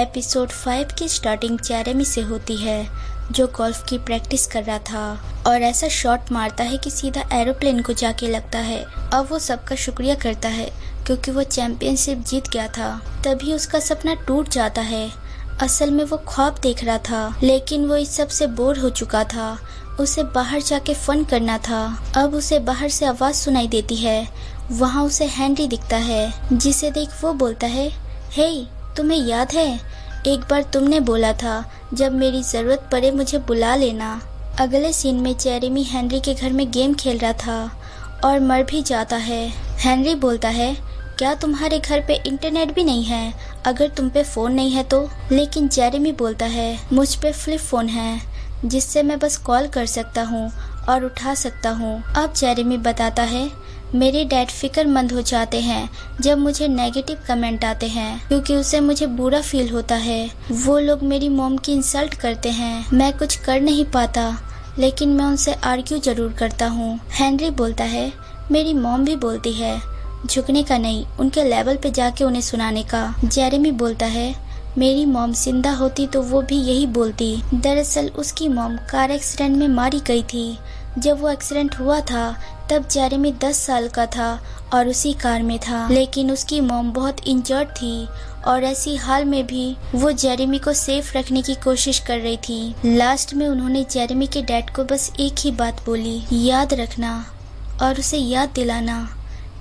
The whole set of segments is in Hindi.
एपिसोड 5 की स्टार्टिंग जेरेमी से होती है, जो गोल्फ की प्रैक्टिस कर रहा था और ऐसा शॉट मारता है कि सीधा एरोप्लेन को जाके लगता है। अब वो सबका शुक्रिया करता है क्योंकि वो चैंपियनशिप जीत गया था। तभी उसका सपना टूट जाता है। असल में वो ख्वाब देख रहा था, लेकिन वो इस सब से बोर हो चुका था। उसे बाहर जाके फन करना था। अब उसे बाहर से आवाज सुनाई देती है। वहाँ उसे हेनरी दिखता है, जिसे देख वो बोलता है, हे, तुम्हें याद है एक बार तुमने बोला था जब मेरी जरूरत पड़े मुझे बुला लेना। अगले सीन में जेरेमी हेनरी के घर में गेम खेल रहा था और मर भी जाता है। हेनरी बोलता है, क्या तुम्हारे घर पे इंटरनेट भी नहीं है अगर तुम पे फोन नहीं है तो? लेकिन जेरेमी बोलता है, मुझ पे फ्लिप फोन है जिससे मैं बस कॉल कर सकता हूँ और उठा सकता हूँ। अब जेरेमी बताता है, मेरे डैड फिक्रमंद हो जाते हैं जब मुझे नेगेटिव कमेंट आते हैं क्योंकि उसे मुझे बुरा फील होता है। वो लोग मेरी मॉम की इंसल्ट करते हैं। मैं कुछ कर नहीं पाता, लेकिन मैं उनसे आर्ग्यू जरूर करता हूँ। हेनरी बोलता है, मेरी मॉम भी बोलती है झुकने का नहीं, उनके लेवल पे जाके उन्हें सुनाने का। जेरेमी बोलता है, मेरी मॉम जिंदा होती तो वो भी यही बोलती। दरअसल उसकी मॉम कार एक्सीडेंट में मारी गई थी। जब वो एक्सीडेंट हुआ था तब जेरेमी 10 साल का था और उसी कार में था, लेकिन उसकी मॉम बहुत इंजर्ड थी और ऐसी हाल में भी वो जेरेमी को सेफ रखने की कोशिश कर रही थी। लास्ट में उन्होंने जेरेमी के डैड को बस एक ही बात बोली, याद रखना और उसे याद दिलाना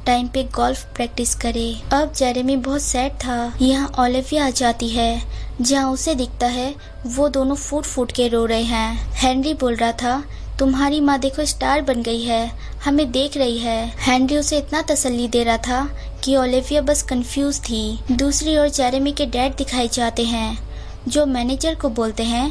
टाइम पे गोल्फ प्रैक्टिस करे। अब जेरेमी बहुत सैड था। यहाँ ओलिविया आ जाती है, जहाँ उसे दिखता है वो दोनों फूट फूट के रो रहे हैं। हेनरी बोल रहा था, तुम्हारी माँ देखो स्टार बन गई है, हमें देख रही है। हेनरी उसे इतना तसल्ली दे रहा था कि ओलिविया बस कंफ्यूज थी। दूसरी ओर जेरेमी के डैड दिखाई जाते हैं, जो मैनेजर को बोलते हैं,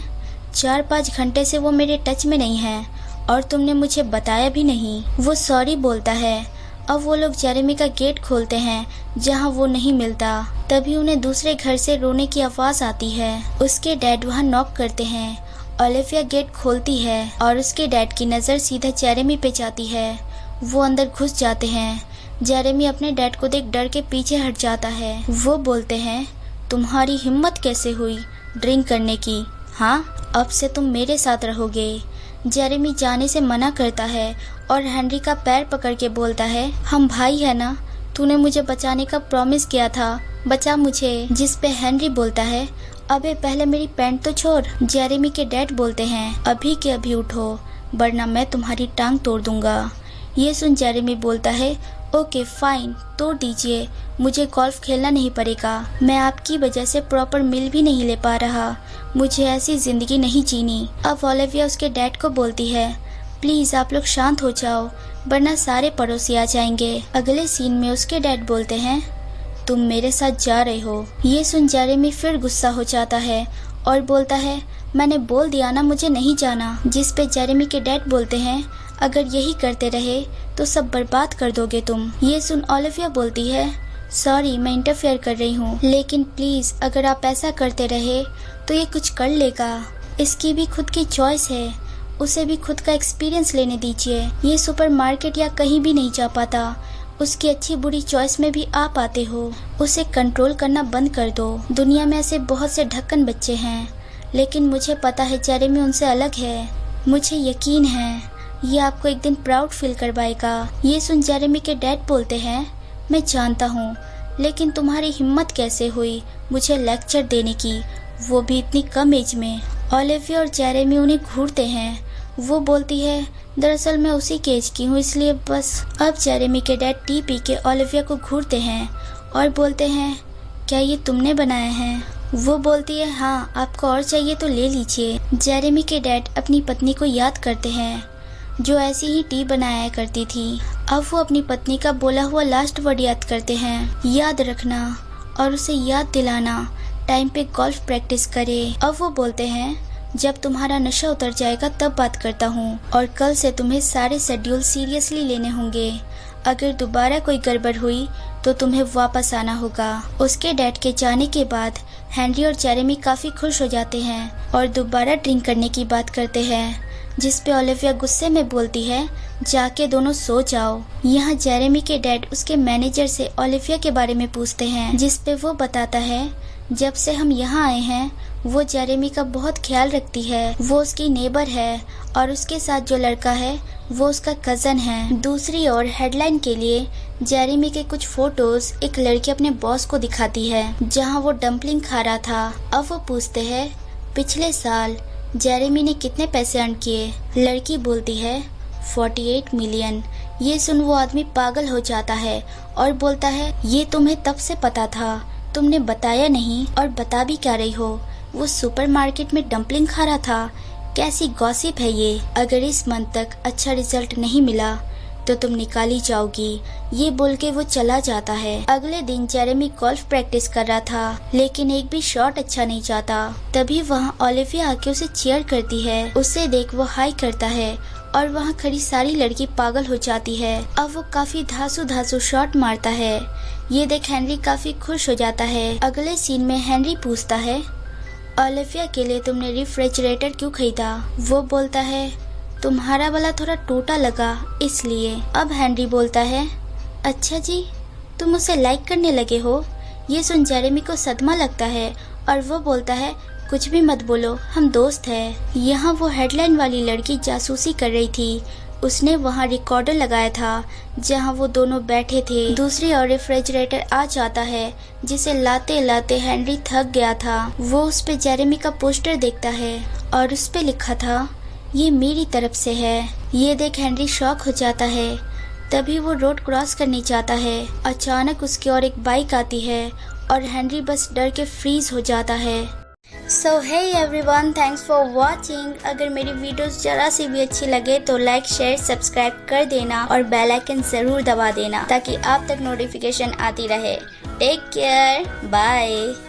4-5 घंटे से वो मेरे टच में नहीं है और तुमने मुझे बताया भी नहीं। वो सॉरी बोलता है। अब वो लोग जेरेमी का गेट खोलते हैं, जहाँ वो नहीं मिलता। तभी उन्हें दूसरे घर से रोने की आवाज आती है। उसके डैड वहाँ नॉक करते हैं। ओलिविया गेट खोलती है और उसके डैड की नज़र सीधा जेरेमी पे जाती है। वो अंदर घुस जाते हैं। जेरेमी अपने डैड को देख डर के पीछे हट जाता है। वो बोलते हैं, तुम्हारी हिम्मत कैसे हुई ड्रिंक करने की? हाँ, अब से तुम मेरे साथ रहोगे। जेरेमी जाने से मना करता है और हेनरी का पैर पकड़ के बोलता है, हम भाई है ना, तूने मुझे बचाने का प्रॉमिस किया था, बचा मुझे। जिस पे हेनरी बोलता है, अबे पहले मेरी पैंट तो छोड़। जेरेमी के डैड बोलते हैं, अभी के अभी उठो वरना मैं तुम्हारी टांग तोड़ दूंगा। ये सुन जेरेमी बोलता है, ओके फाइन, तोड़ दीजिए, मुझे गोल्फ खेलना नहीं पड़ेगा। मैं आपकी वजह से प्रॉपर मील भी नहीं ले पा रहा, मुझे ऐसी जिंदगी नहीं जीनी। अब ओलिविया उसके डैड को बोलती है, प्लीज आप लोग शांत हो जाओ वरना सारे पड़ोसी आ जाएंगे। अगले सीन में उसके डैड बोलते हैं, तुम मेरे साथ जा रहे हो। ये सुन जेरेमी फिर गुस्सा हो जाता है और बोलता है, मैंने बोल दिया ना मुझे नहीं जाना। जिस पे जेरेमी के डैड बोलते हैं, अगर यही करते रहे तो सब बर्बाद कर दोगे तुम। ये सुन ओलिविया बोलती है, सॉरी मैं इंटरफेयर कर रही हूँ, लेकिन प्लीज अगर आप ऐसा करते रहे तो ये कुछ कर लेगा। इसकी भी खुद की चॉइस है, उसे भी खुद का एक्सपीरियंस लेने दीजिए। ये सुपरमार्केट या कहीं भी नहीं जा पाता, उसकी अच्छी बुरी चॉइस में भी आप आते हो। उसे कंट्रोल करना बंद कर दो। दुनिया में ऐसे बहुत से ढक्कन बच्चे हैं, लेकिन मुझे पता है जेरेमी उनसे अलग है। मुझे यकीन है ये आपको एक दिन प्राउड फील करवाएगा। ये सुन जेरेमी के डैड बोलते हैं, मैं जानता हूँ, लेकिन तुम्हारी हिम्मत कैसे हुई मुझे लेक्चर देने की, वो भी इतनी कम एज में। ओलिविया और जेरेमी उन्हें घूरते हैं। वो बोलती है, दरअसल मैं उसी के एज की हूँ इसलिए बस। अब जेरेमी के डैड टी पी के ओलिविया को घूरते हैं और बोलते हैं, क्या ये तुमने बनाया है? वो बोलती है, हाँ, आपको और चाहिए तो ले लीजिए। जेरेमी के डैड अपनी पत्नी को याद करते हैं, जो ऐसी ही टी बनाया करती थी। अब वो अपनी पत्नी का बोला हुआ लास्ट वर्ड याद करते हैं, याद रखना और उसे याद दिलाना टाइम पे गोल्फ प्रैक्टिस करे। अब वो बोलते हैं, जब तुम्हारा नशा उतर जाएगा तब बात करता हूँ और कल से तुम्हें सारे शेड्यूल सीरियसली लेने होंगे। अगर दोबारा कोई गड़बड़ हुई तो तुम्हें वापस आना होगा। उसके डैड के जाने के बाद हेनरी और जेरेमी काफी खुश हो जाते हैं और दोबारा ड्रिंक करने की बात करते हैं, जिस पे ओलिविया गुस्से में बोलती है, जाके दोनों सो जाओ। यहाँ जेरेमी के डैड उसके मैनेजर से ओलिविया के बारे में पूछते हैं, जिस पे वो बताता है, जब से हम यहाँ आए हैं वो जेरेमी का बहुत ख्याल रखती है। वो उसकी नेबर है और उसके साथ जो लड़का है वो उसका कज़न है। दूसरी ओर हेडलाइन के लिए जेरेमी के कुछ फोटोज एक लड़की अपने बॉस को दिखाती है जहाँ वो डम्पलिंग खा रहा था। अब वो पूछते हैं पिछले साल जेरेमी ने कितने पैसे अर्न किए। लड़की बोलती है 48 मिलियन। ये सुन वो आदमी पागल हो जाता है और बोलता है ये तुम्हें तब से पता था, तुमने बताया नहीं और बता भी क्या रही हो। वो सुपरमार्केट में डम्पलिंग खा रहा था। कैसी गॉसिप है ये। अगर इस मंथ तक अच्छा रिजल्ट नहीं मिला तो तुम निकाली जाओगी। ये बोल के वो चला जाता है। अगले दिन जेरेमी गोल्फ प्रैक्टिस कर रहा था लेकिन एक भी शॉट अच्छा नहीं जाता। तभी वहाँ ओलिविया आके उसे चीयर करती है। उसे देख वो हाई करता है और वहाँ खड़ी सारी लड़की पागल हो जाती है। अब वो काफी धांसू शॉट मारता है। ये देख हेनरी काफी खुश हो जाता है। अगले सीन में हेनरी पूछता है ओलिविया के लिए तुमने रेफ्रिजरेटर क्यों खरीदा। वो बोलता है तुम्हारा वाला थोड़ा टूटा लगा इसलिए। अब हेनरी बोलता है अच्छा जी, तुम उसे लाइक करने लगे हो। ये सुन जेरेमी को सदमा लगता है और वो बोलता है कुछ भी मत बोलो, हम दोस्त हैं। यहाँ वो हेडलाइन वाली लड़की जासूसी कर रही थी। उसने वहाँ रिकॉर्डर लगाया था जहाँ वो दोनों बैठे थे। दूसरी ओर रेफ्रिजरेटर आ जाता है जिसे लाते लाते हेनरी थक गया था। वो उस पे जेरेमी का पोस्टर देखता है और उस पे लिखा था ये मेरी तरफ से है। ये देख हेनरी शॉक हो जाता है। तभी वो रोड क्रॉस करने जाता है। अचानक उसकी ओर एक बाइक आती है और हेनरी बस डर के फ्रीज हो जाता है। So hey everyone, thanks for watching. अगर मेरी वीडियोस जरा सी भी अच्छी लगे तो लाइक शेयर सब्सक्राइब कर देना और बेल आइकन जरूर दबा देना ताकि आप तक नोटिफिकेशन आती रहे। Take care, bye.